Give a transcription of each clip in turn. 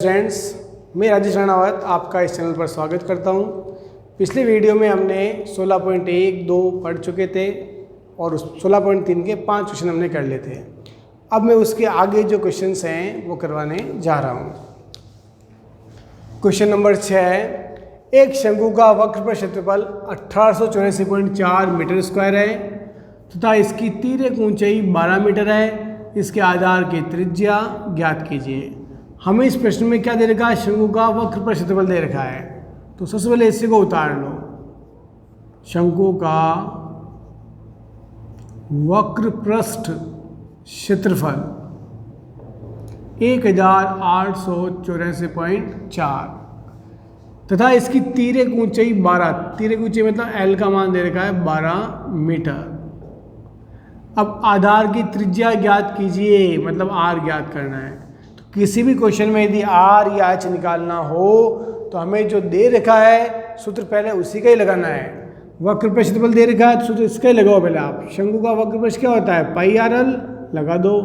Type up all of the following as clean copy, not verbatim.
Friends, मैं राजेश राणावत आपका इस चैनल पर स्वागत करता हूं। पिछले वीडियो में हमने 16.1-2 पढ़ चुके थे और उस 16.3 के 5 क्वेश्चन हमने कर लिए थे। अब मैं उसके आगे जो क्वेश्चंस हैं वो करवाने जा रहा हूं। क्वेश्चन नंबर 6, एक शंकु का वक्र क्षेत्रफल 1884.4 मीटर स्क्वायर है तथा इसकी तिर्यक ऊंचाई 12 मीटर है। इसके आधार की त्रिज्या ज्ञात कीजिए। हमें इस प्रश्न में क्या दे रखा है? शंकु का वक्र पर क्षेत्रफल दे रखा है। तो सबसे पहले इसी को उतार लो। शंकु का वक्र पृष्ठ क्षेत्रफल 1884.4 तथा इसकी तिर्यक ऊंचाई 12। तिर्यक ऊंचाई मतलब एल का मान दे रखा है 12 मीटर। अब आधार की त्रिज्या ज्ञात कीजिए, मतलब आर ज्ञात करना है। किसी भी क्वेश्चन में यदि आर या एच निकालना हो तो हमें जो दे रखा है सूत्र पहले उसी का ही लगाना है। वक्र पर क्षेत्रफल दे रखा है तो सूत्र इसका ही लगाओ पहले आप। शंकु का वक्र पृष्ठ क्या होता है? पाई आर एल लगा दो,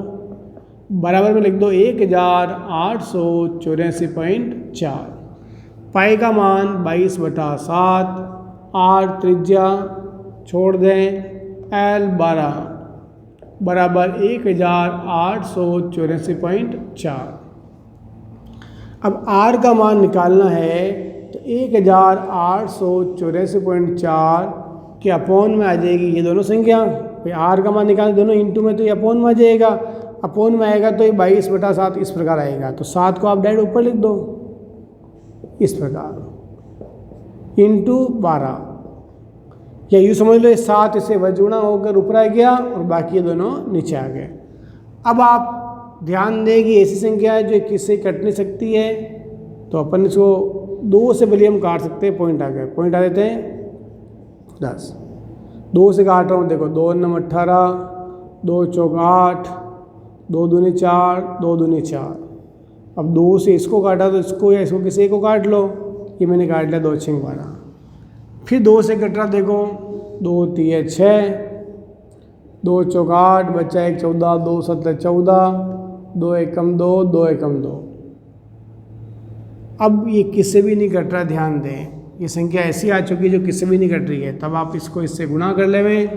बराबर में लिख दो 1884.4। पाई का मान 22/7, आर त्रिज्या छोड़ दें, एल 12 बराबर 1884.4। अब R का मान निकालना है तो 1884.4 के अपोन में आ जाएगी ये दोनों संख्या। भाई R का मान निकालना दोनों इंटू में, तो ये अपोन में आ जाएगा। अपोन में आएगा तो ये 22/7 इस प्रकार आएगा। तो 7 को आप डायरेक्ट ऊपर लिख दो इस प्रकार, इंटू 12, या यूँ समझ लो 7 इसे वजुणा होकर ऊपर आ गया और बाकी ये दोनों नीचे आ गए। अब आप ध्यान दें कि ऐसी संख्या है जो किससे कट नहीं सकती है, तो अपन इसको 2 से भले हम काट सकते हैं। पॉइंट आ गए, पॉइंट आ देते हैं 10। 2 से काट रहा हूँ, देखो 2 9 18, 2 चौक 8, 2 दूनी 4, 2 दूनी 4। अब 2 से इसको काटा तो इसको या इसको किसी को काट लो। ये मैंने काट लिया 2 6 12। फिर 2 से कट रहा, देखो 2 3 6, 2 चौक 8, बच्चा 1 14, 2 7 14, 2 एकम 2, 2 एकम 2। अब ये किससे भी नहीं कट रहा, ध्यान दें। ये संख्या ऐसी आ चुकी है जो किससे भी नहीं कट रही है। तब आप इसको इससे गुणा कर लेंगे।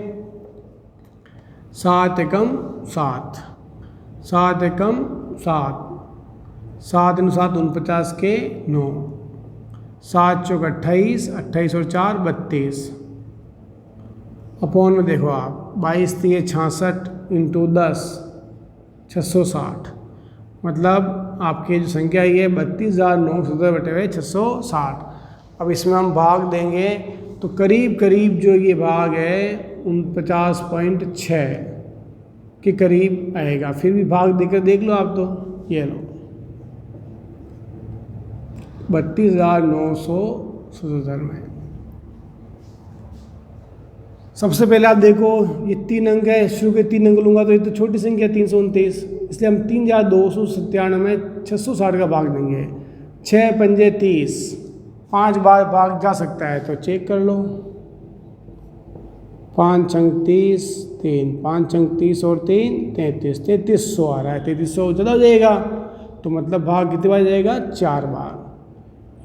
7 एकम 7, 7 एकम 7, 7 × 7 49 के 9, 7 चौक 28, 28 और 4 32। अपोन में देखो आप 22 3 66 इंटू 10 660, मतलब आपकी जो संख्या ये 32,970/660। अब इसमें हम भाग देंगे तो करीब करीब जो ये भाग है 49.6 के करीब आएगा। फिर भी भाग देकर देख लो आप, तो ये लो 32,977 में। सबसे पहले आप देखो ये 3 अंक है, शुरू के 3 अंक लूँगा तो ये तो छोटी संख्या 329, इसलिए हम 3,297 660 का भाग देंगे। 6 पंजे 30, 5 बार भाग जा सकता है तो चेक कर लो। 5 अंक 30, 3 5 अंक 30 और 3 33, 3300 आ रहा है। 3300 ज़्यादा हो जाएगा तो मतलब भाग कितनी बार जाएगा? 4 बार।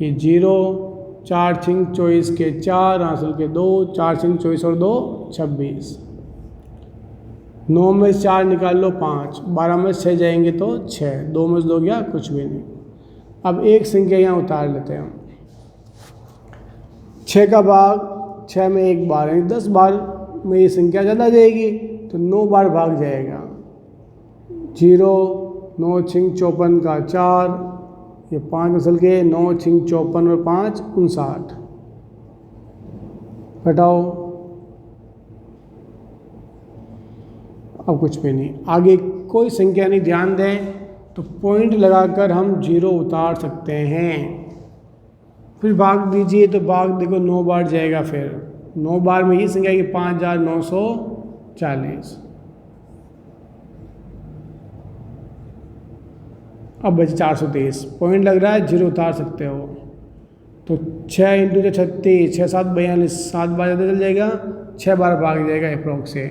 ये 0, 4 छिंग 24 के 4, हासिल के 2, 4 छिंग 24 और 2 26। 9 में से 4 निकाल लो 5, 12 में 6 जाएंगे तो 6, 2 में से 2 गया कुछ भी नहीं। अब एक संख्या यहाँ उतार लेते हैं। 6 का भाग 6 में 1 बार, यानी 10 बार में ये संख्या ज़्यादा जाएगी तो 9 बार भाग जाएगा। 0, 9 छिंग 54 का 4, ये 5 असल के 9 छिंग 54 और 5 59। घटाओ, अब कुछ भी नहीं, आगे कोई संख्या नहीं। ध्यान दें तो पॉइंट लगाकर हम 0 उतार सकते हैं। फिर भाग दीजिए तो भाग देखो 9 बार जाएगा। फिर 9 बार में ये संख्या की 5,940। अब बचे 423, पॉइंट लग रहा है 0 उतार सकते हो। तो 6 इंटू 36, 6 7 42, 7 बार ज़्यादा चल जाएगा, 6 बार भाग जाएगा अप्रोक्स से।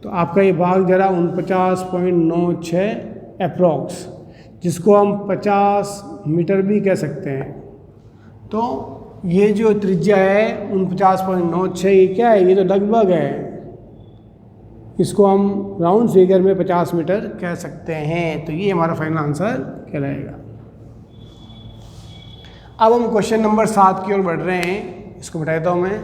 तो आपका ये भाग जरा 49.96 अप्रोक्स। जिसको हम 50 मीटर भी कह सकते हैं। तो ये जो त्रिज्या है 49.96, ये क्या है, ये तो लगभग है, इसको हम राउंड फिगर में 50 मीटर कह सकते हैं। तो ये हमारा फाइनल आंसर कहलाएगा। अब हम क्वेश्चन नंबर 7 की ओर बढ़ रहे हैं, इसको बढ़ा देता हूँ मैं।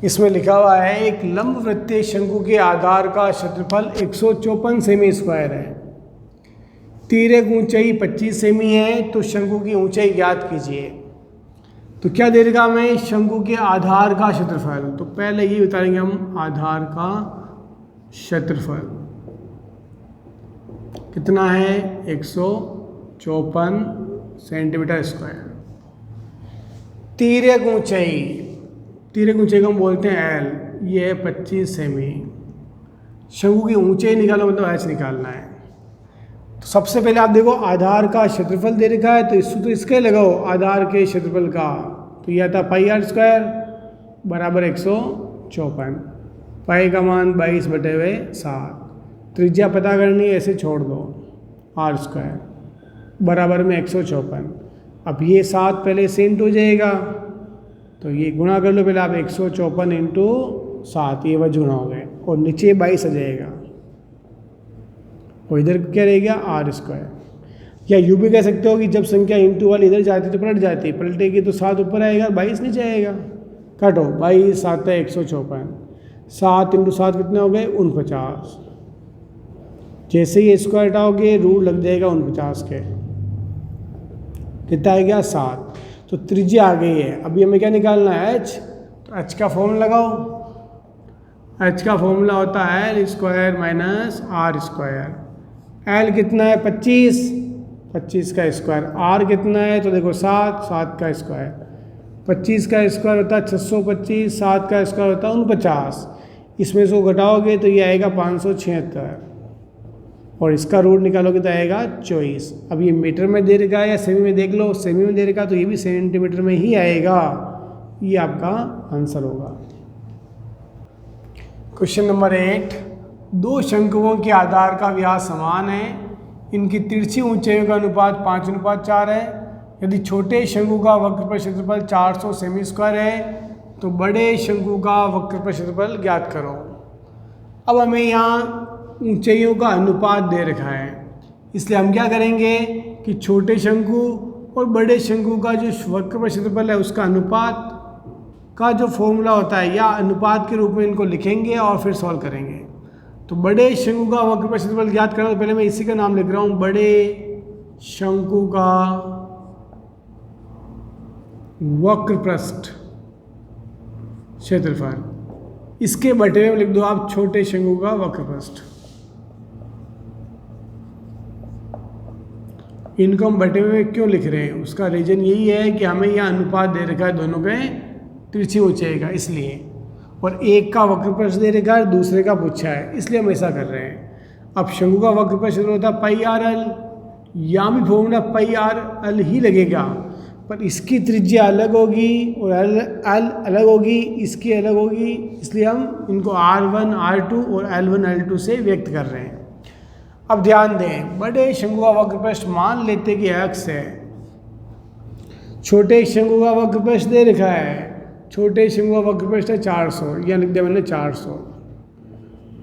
इसमें लिखा हुआ है एक लंबवृत्तीय शंकु के आधार का क्षेत्रफल 154 सेमी स्क्वायर है, तिर्यक ऊंचाई 25 सेमी है, तो शंकु की ऊंचाई ज्ञात कीजिए। तो क्या दे देगा हमें, शंकु के आधार का क्षेत्रफल। तो पहले ये बता देंगे हम, आधार का क्षेत्रफल कितना है, 154 सेंटीमीटर स्क्वायर। तिर्यक ऊंचाई को हम बोलते हैं एल, ये है 25 सेमी। शंकु की ऊंचाई निकालो मतलब एच निकालना है। तो सबसे पहले आप देखो आधार का क्षेत्रफल दे रखा है, तो इसके लगाओ आधार के क्षेत्रफल का, तो यह था पाई आर स्क्वायर बराबर 154, पाई का मान 22/7। त्रिज्या पता करनी है, ऐसे छोड़ दो, आर स्क्वायर बराबर में 154। अब ये 7 पहले से इंटू हो जाएगा, तो ये गुणा कर लो पहले आप, 154 इंटू 7, ये वह गुणा हो गए, और नीचे 22 आ जाएगा, और इधर क्या रहेगा, आर स्क्वायर। या यूँ भी कह सकते हो कि जब संख्या इंटू वाली इधर जाती तो पलट जाती, पलटेगी तो 7 ऊपर आएगा, 22 नीचे आएगा। काटो, 22 7 है 154, 7 इंटू 7 कितने हो गए, 49। जैसे ही स्क्वायर हटाओगे रूट लग जाएगा 49 के, कितना आ गया 7। तो त्रिज्या आ गई है। अभी हमें क्या निकालना है, एच। तो एच का फॉर्मूला लगाओ, एच का फॉर्मूला होता है L square minus R square. L कितना है 25, 25 का स्क्वायर। आर कितना है, तो देखो 7, 7 का स्क्वायर। 25 का स्क्वायर होता है 625, 7 का स्क्वायर होता है 49। इसमें से घटाओगे तो ये आएगा 576, और इसका रूट निकालोगे तो आएगा 24। अब ये मीटर में दे रखा है या सेमी में, देख लो, सेमी में दे रखा तो ये भी सेंटीमीटर में ही आएगा। ये आपका आंसर होगा। क्वेश्चन नंबर 8, दो शंकुओं के आधार का व्यास समान है, इनकी तिरछी ऊंचाइयों का अनुपात 5:4 है। यदि छोटे शंकु का वक्रफल क्षेत्रफल 400 सेमी स्क्वायर है, तो बड़े शंकु का वक्रफल क्षेत्रफल ज्ञात करो। अब हमें यहाँ ऊंचाइयों का अनुपात दे रखा है, इसलिए हम क्या करेंगे कि छोटे शंकु और बड़े शंकु का जो वक्रफल क्षेत्रफल है उसका अनुपात का जो फॉर्मूला होता है, या अनुपात के रूप में इनको लिखेंगे और फिर सॉल्व करेंगे। तो बड़े शंकु का वक्रफल क्षेत्रफल ज्ञात करना, तो पहले मैं इसी का नाम लिख रहा हूँ, बड़े शंकु का वक्रपृष्ठ क्षेत्रफल। इसके बटे में लिख दो आप छोटे शंकु का वक्रपृष्ठ। इनको हम बटे में क्यों लिख रहे हैं, उसका रीजन यही है कि हमें यह अनुपात दे रखा है दोनों के तिरछी ऊंचाई का, इसलिए, और एक का वक्रपृष्ठ दे रखा है, दूसरे का पूछा है, इसलिए हम ऐसा कर रहे हैं। अब शंकु का वक्रपृष्ठ होता है पाई आर एल, यहाँ भी फॉर्मूला पाई आर एल ही लगेगा, पर इसकी त्रिज्या अलग होगी और एल अलग होगी, इसकी अलग होगी, इसलिए हम इनको R1 R2 और L1 L2 से व्यक्त कर रहे हैं। अब ध्यान दें, बड़े शंकु का वक्रपृष्ठ मान लेते कि एक्स है, छोटे शंकु का वक्रपृष्ठ दे रखा है, छोटे शंकु का वक्रपृष्ठ है 400, यहाँ लिख दिया मैंने 400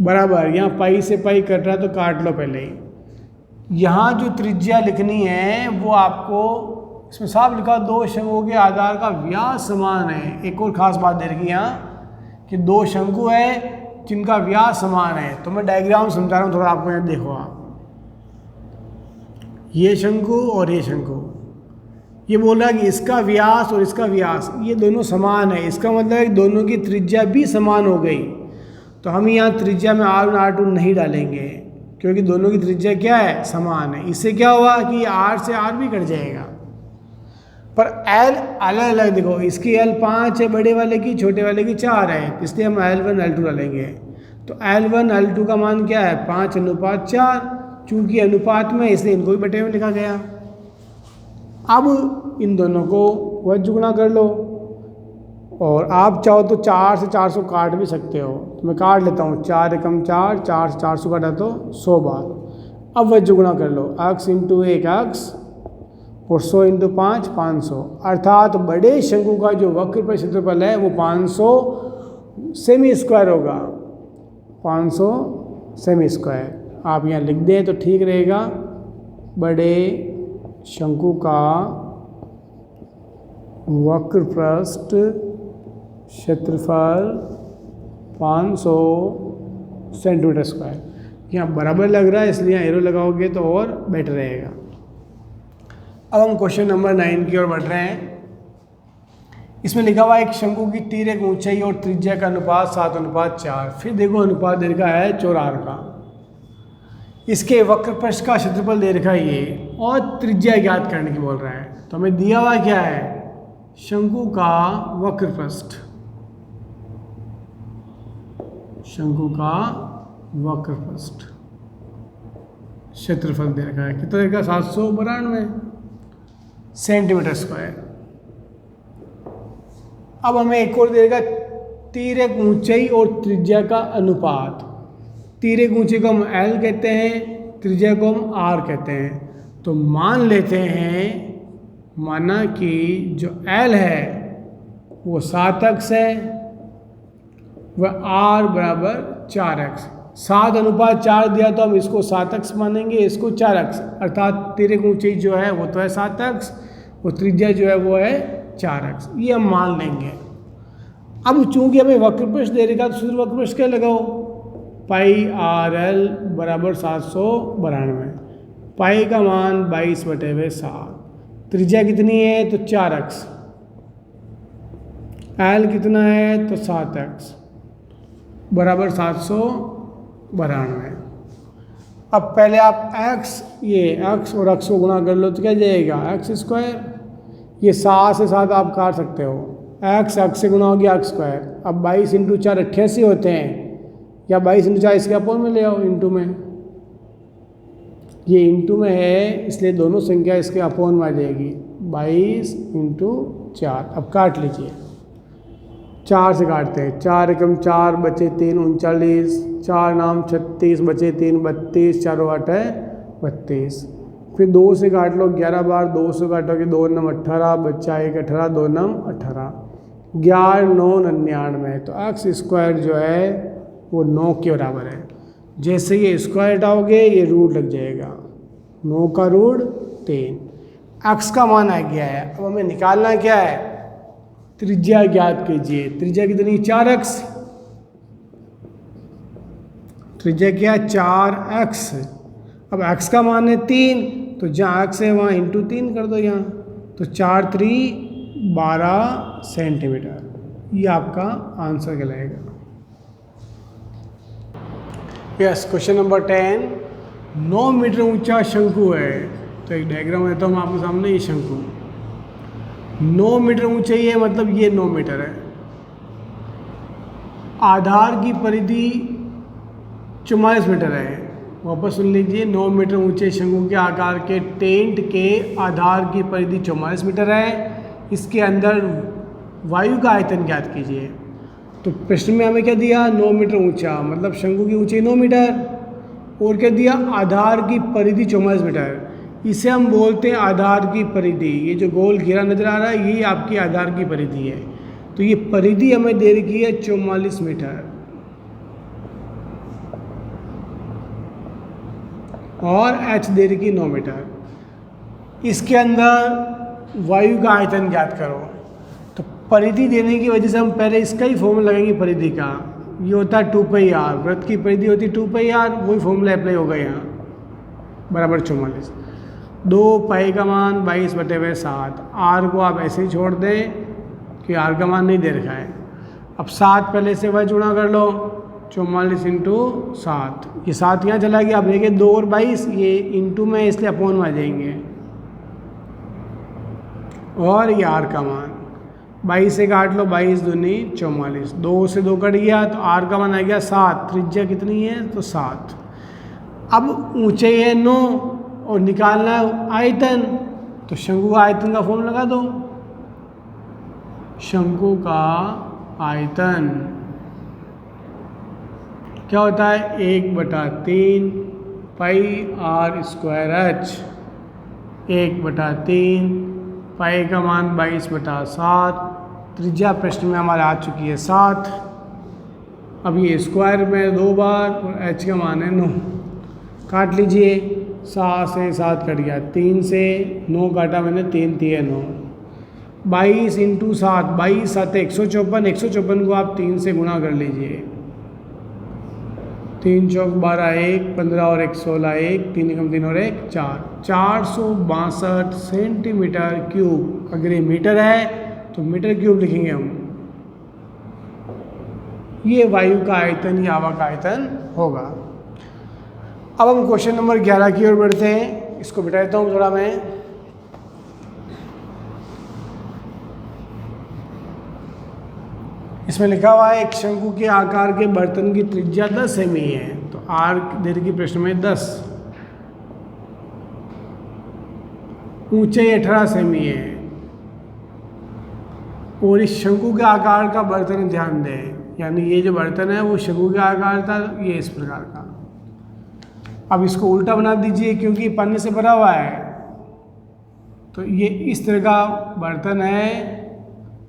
बराबर, यहाँ पाई से पाई कट रहा है तो काट लो पहले ही। यहाँ जो त्रिज्या लिखनी है वो आपको इसमें साफ लिखा, दो शंकुओं के आधार का व्यास समान है। एक और खास बात दे रखी यहाँ कि दो शंकु है जिनका व्यास समान है। तो मैं डायग्राम समझा रहा हूँ, थोड़ा आपको यहाँ देखो आप, ये शंकु और ये शंकु, ये बोल रहा है कि इसका व्यास और इसका व्यास ये दोनों समान है, इसका मतलब है कि दोनों की त्रिज्या भी समान हो गई। तो हम यहाँ त्रिज्या में R1 R2 नहीं डालेंगे, क्योंकि दोनों की त्रिज्या क्या है, समान है। इससे क्या हुआ कि R से R भी कट जाएगा, पर L अलग अलग देखो, इसकी L 5 है बड़े वाले की, छोटे वाले की 4 है, इसलिए हम L1 L2 डालेंगे। तो L1 L2 का मान क्या है, 5:4, चूँकि अनुपात में इसलिए इनको भी बटे में लिखा गया। अब इन दोनों को वज्र गुणा कर लो, और आप चाहो तो 4 से 400 काट भी सकते हो, तो मैं काट लेता हूँ। 4 एकम 4, 4 से 400 काटा तो 100 बार। अब वह गुणा कर लो, x इंटू 1 x और 100 इंटू 5 500, अर्थात बड़े शंकु का जो वक्र पर क्षेत्रफल है वो 500 सेमी स्क्वायर होगा। 500 सेमी स्क्वायर आप यहाँ लिख दें तो ठीक रहेगा। बड़े शंकु का वक्र पृष्ठ क्षेत्रफल 500 सेंटीमीटर स्क्वायर। यहाँ बराबर लग रहा है इसलिए एरो लगाओगे तो और बेटर रहेगा। अब हम क्वेश्चन नंबर 9 की ओर बढ़ रहे हैं। इसमें लिखा हुआ है एक शंकु की तिर्यक ऊंचाई और त्रिज्या का अनुपात 7:4। फिर देखो अनुपात दे रखा है चौरार का, इसके वक्र पृष्ठ का क्षेत्रफल दे रखा है ये, और त्रिज्या ज्ञात करने की बोल रहा है। तो हमें दिया हुआ क्या है, शंकु का वक्र पृष्ठ, शंकु का वक्र पृष्ठ क्षेत्रफल दे रखा है, कितना देगा 792 सेंटीमीटर स्क्वायर। अब हमें एक और देगा तिर्यक ऊंचाई और त्रिज्या का अनुपात। तिर्यक ऊंचाई को हम L कहते हैं, त्रिज्या को हम R कहते हैं। तो मान लेते हैं, माना कि जो L है वो 7x है, वह R बराबर 4x। 7:4 दिया तो हम इसको 7x मानेंगे, इसको 4x, अर्थात तिर्यक ऊंचाई जो है वो तो है 7x और त्रिज्या जो है वो है 4x, ये हम मान लेंगे। अब चूंकि हमें वक्र पृष्ठ दे रखा तो सूत्र वक्र पृष्ठ क्या लगाओ, पाई आर एल बराबर 792, पाई का मान 22/7, त्रिज्या कितनी है तो 4x, एल कितना है तो 7x बराबर 792। अब पहले आप x, ये x और x को गुणा कर लो तो क्या जाएगा x स्क्वायर, ये 7 से 7 आप काट सकते हो, x से गुणा हो गया x स्क्वायर। अब 22 इंटू 4 88 होते हैं, या 22 इंटू 4 इसके अपोन में ले आओ, इंटू में, ये इंटू में है इसलिए दोनों संख्या इसके अपोन में आ जाएगी, 22 इंटू 4। अब काट लीजिए, 4 से काटते हैं, 4 एकम 4 बचे 3 39, 4 नाम 36 बचे 3 32, 4 8 है 32। फिर 2 से काट लो 11 बार, 2 से काटोगे 2 9 18, बच्चा 1 18, 2 9 18, 11 9 99। तो x स्क्वायर जो है वो 9 के बराबर है। जैसे ये स्क्वायर हटाओगे ये रूट लग जाएगा, 9 का रूट 3, x का मान आ गया है। अब हमें निकालना क्या है, त्रिज्या ज्ञात कीजिए। त्रिज्या कितनी 4x, त्रिज्या क्या है 4x। अब x का मान है 3, तो जहाँ x है वहाँ इंटू 3 कर दो यहाँ, तो 4 3 12 सेंटीमीटर, ये आपका आंसर कहलाएगा। यस, क्वेश्चन नंबर 10, 9 मीटर ऊंचा शंकु है। तो एक डायग्राम देता हूँ आपके सामने, ये शंकु 9 मीटर ऊंचाई है, मतलब ये 9 मीटर है। आधार की परिधि 44 मीटर है। वापस सुन लीजिए, 9 मीटर ऊंचे शंकु के आकार के टेंट के आधार की परिधि 44 मीटर है। इसके अंदर वायु का आयतन ज्ञात कीजिए। तो प्रश्न में हमें क्या दिया, 9 मीटर ऊंचा, मतलब शंकु की ऊंचाई 9 मीटर, और क्या दिया, आधार की परिधि 44 मीटर। इसे हम बोलते हैं आधार की परिधि। ये जो गोल घेरा नजर आ रहा है ये आपकी आधार की परिधि है। तो ये परिधि हमें दे रखी है 44 मीटर, और h दे रखी 9 मीटर। इसके अंदर वायु का आयतन ज्ञात करो। तो परिधि देने की वजह से हम पहले इसका ही फॉर्मूला लगाएंगे परिधि का। ये होता है 2πr, वृत्त की परिधि होती है 2πr, वही फॉर्मूला अप्लाई होगा यहाँ, बराबर 44। 2 पाई का मान 22/7, r को आप ऐसे ही छोड़ दें कि r का मान नहीं दे रखा है। अब 7 पहले से वह गुणा कर लो, 44 इंटू 7, ये 7 यहाँ चला गया। अब देखिए 2 और 22, ये इंटू में इसलिए अपोन में आ जाएंगे, और ये r का मान 22 से काट लो, 22 दूनी 44, 2 से 2 कट गया तो r का मान आ गया 7। त्रिज्या कितनी है तो 7। अब ऊंचाई है 9 और निकालना है आयतन, तो शंकु का आयतन का फॉर्मूला लगा दो। शंकु का आयतन क्या होता है 1/3 पाई आर स्क्वायर एच। 1/3 पाई का मान 22/7। त्रिज्या प्रश्न में हमारे आ चुकी है 7। अब ये स्क्वायर में 2 बार और एच का मान है 9। काट लीजिए, 7 से 7 कट गया, 3 से 9 काटा मैंने, 3 3 9। 22 × 7, 22 7 154। 154 को आप 3 से गुणा कर लीजिए। 3 चौक 12 1, 15 और 1 16 1, 3 एकम 3 और 1 4, 462 सेंटीमीटर क्यूब। अगर ये मीटर है तो मीटर क्यूब लिखेंगे हम। ये वायु का आयतन या हवा का आयतन होगा। अब हम क्वेश्चन नंबर 11 की ओर बढ़ते हैं। इसको बिठाता हूँ थोड़ा मैं। इसमें लिखा हुआ है एक शंकु के आकार के बर्तन की त्रिज्या 10 सेमी है। तो आर दे रखी प्रश्न में 10, ऊंचाई 18 सेमी है और इस शंकु के आकार का बर्तन ध्यान दें, यानी ये जो बर्तन है वो शंकु के आकार था, ये इस प्रकार का। अब इसको उल्टा बना दीजिए क्योंकि पानी से भरा हुआ है। तो ये इस तरह का बर्तन है,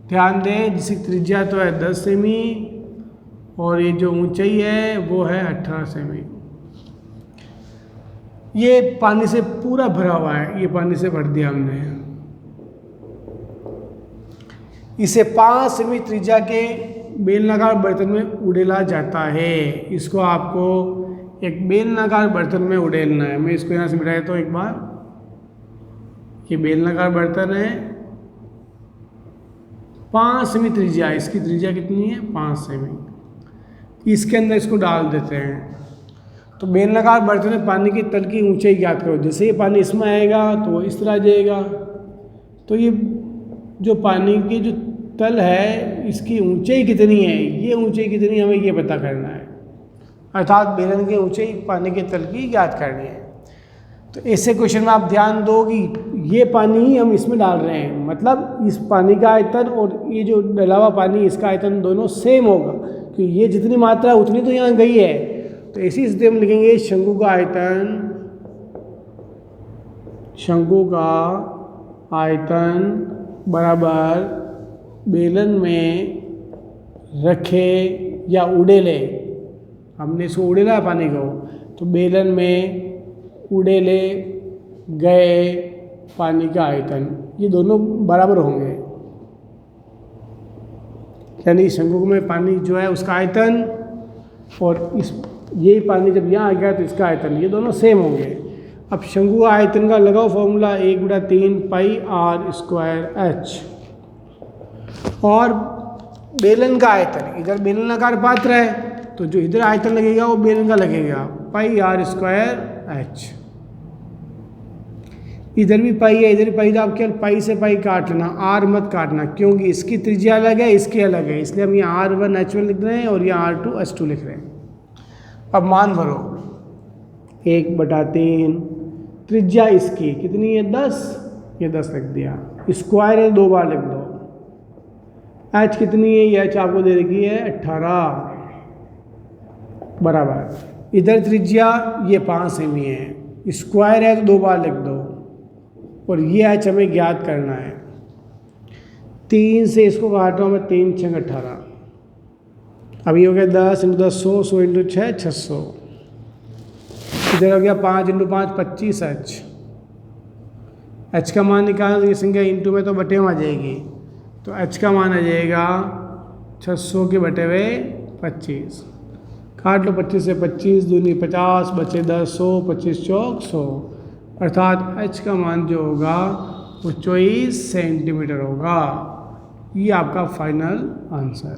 ध्यान दें, जिसकी त्रिज्या तो है 10 सेमी और ये जो ऊंचाई है वो है 18 सेमी। ये पानी से पूरा भरा हुआ है, ये पानी से भर दिया हमने। इसे 5 सेमी त्रिज्या के बेलनाकार बर्तन में उड़ेला जाता है। इसको आपको एक बेलनाकार बर्तन में उड़ेलना है। मैं इसको यहाँ से बिठा देता हूँ एक बार। ये बेलनाकार बर्तन है, 5 सेमी त्रिज्या। इसकी त्रिज्या कितनी है? 5 सेमी। इसके अंदर इसको डाल देते हैं। तो बेलनाकार बर्तन में पानी की तल की ऊंचाई ज्ञात करो। जैसे ये पानी इसमें आएगा तो वो इस तरह आ जाएगा। तो ये जो पानी की जो तल है इसकी ऊंचाई कितनी है, ये ऊंचाई कितनी हमें ये पता करना है। अर्थात बेलन की ऊंचाई पानी के तल की ज्ञात करनी है। तो ऐसे क्वेश्चन में आप ध्यान दो कि ये पानी ही हम इसमें डाल रहे हैं, मतलब इस पानी का आयतन और ये जो डला हुआ पानी इसका आयतन दोनों सेम होगा, क्योंकि ये जितनी मात्रा उतनी तो यहाँ गई है। तो इसी स्थिति में लिखेंगे शंकु का आयतन, शंकु का आयतन बराबर बेलन में रखे या उड़ेले। हमने इसको उड़ेला पानी को, तो बेलन में उड़ेले गए पानी का आयतन, ये दोनों बराबर होंगे। यानी शंकु में पानी जो है उसका आयतन और इस ये पानी जब यहाँ आ गया तो इसका आयतन, ये दोनों सेम होंगे। अब शंकु का आयतन का लगाओ formula 1/3 pi R square H. और बेलन का आयतन, इधर बेलनाकार पात्र है तो जो इधर आयतन लगेगा वो बेलन का लगेगा, पाई आर स्क्वायर एच। इधर भी पाई है, इधर भी पाई, तो आप केवल पाई से पाई काट लेना, आर मत काटना, क्योंकि इसकी त्रिज्या अलग है, इसकी अलग है, इसलिए हम यहाँ R1 H1 लिख रहे हैं और यहाँ R2 H2 लिख रहे हैं। अब मान भरो 1/3, त्रिज्या इसकी कितनी है 10, ये 10 लिख दिया, स्क्वायर है 2 बार लिख दो। एच कितनी है, ये एच आपको दे रखी है 18 बराबर, इधर त्रिज्या ये 5 सेमी है, स्क्वायर है तो 2 बार लिख दो और ये एच हमें ज्ञात करना है। 3 से इसको काट रहा हूँ मैं, 3 6 18। अब ये हो गया 10 × 10 100, 100 × 6 600। इधर हो गया 5 × 5 25 एच। एच का मान निकालना तो ये संख्या इंटू में तो बटे में आ जाएगी, तो एच का मान आ जाएगा 600 के बटे हुए 25। काट लो 25 से 25 दूनी 50 बचे 10 100, 25 चौक 100, अर्थात एच का मान जो होगा वो 24 सेंटीमीटर होगा। ये आपका फाइनल आंसर।